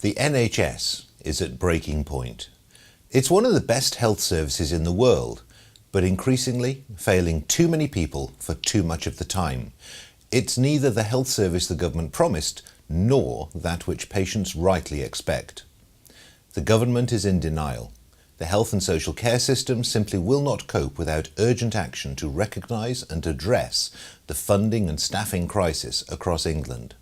The NHS is at breaking point. It's one of the best health services in the world, but increasingly failing too many people for too much of the time. It's neither the health service the government promised, nor that which patients rightly expect. The government is in denial. The health and social care system simply will not cope without urgent action to recognise and address the funding and staffing crisis across England.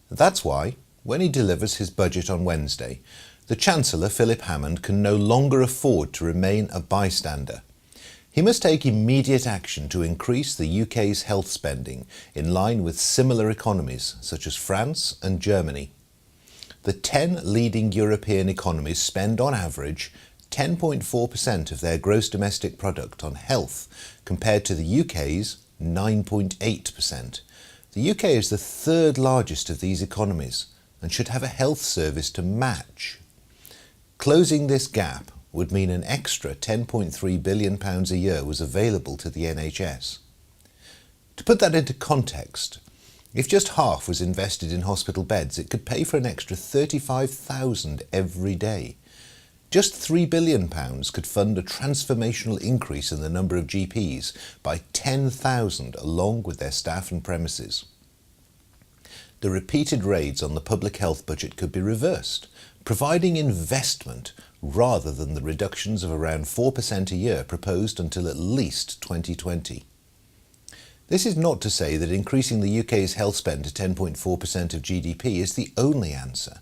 That's why, when he delivers his budget on Wednesday, the Chancellor, Philip Hammond, can no longer afford to remain a bystander. He must take immediate action to increase the UK's health spending in line with similar economies such as France and Germany. The 10 leading European economies spend on average 10.4% of their gross domestic product on health, compared to the UK's 9.8%. The UK is the third largest of these economies and should have a health service to match. Closing this gap would mean an extra £10.3 billion a year was available to the NHS. To put that into context, if just half was invested in hospital beds, it could pay for an extra 35,000 every day. Just £3 billion could fund a transformational increase in the number of GPs by 10,000 along with their staff and premises. The repeated raids on the public health budget could be reversed, providing investment rather than the reductions of around 4% a year proposed until at least 2020. This is not to say that increasing the UK's health spend to 10.4% of GDP is the only answer.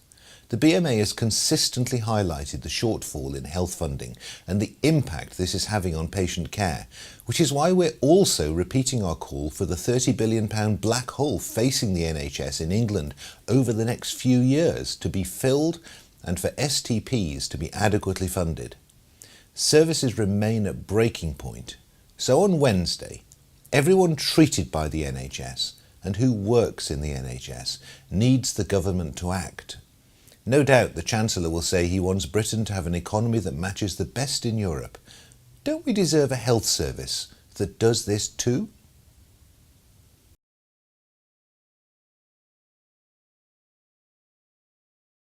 The BMA has consistently highlighted the shortfall in health funding and the impact this is having on patient care, which is why we're also repeating our call for the £30 billion black hole facing the NHS in England over the next few years to be filled and for STPs to be adequately funded. Services remain at breaking point, so on Wednesday, everyone treated by the NHS and who works in the NHS needs the government to act. No doubt the Chancellor will say he wants Britain to have an economy that matches the best in Europe. Don't we deserve a health service that does this too?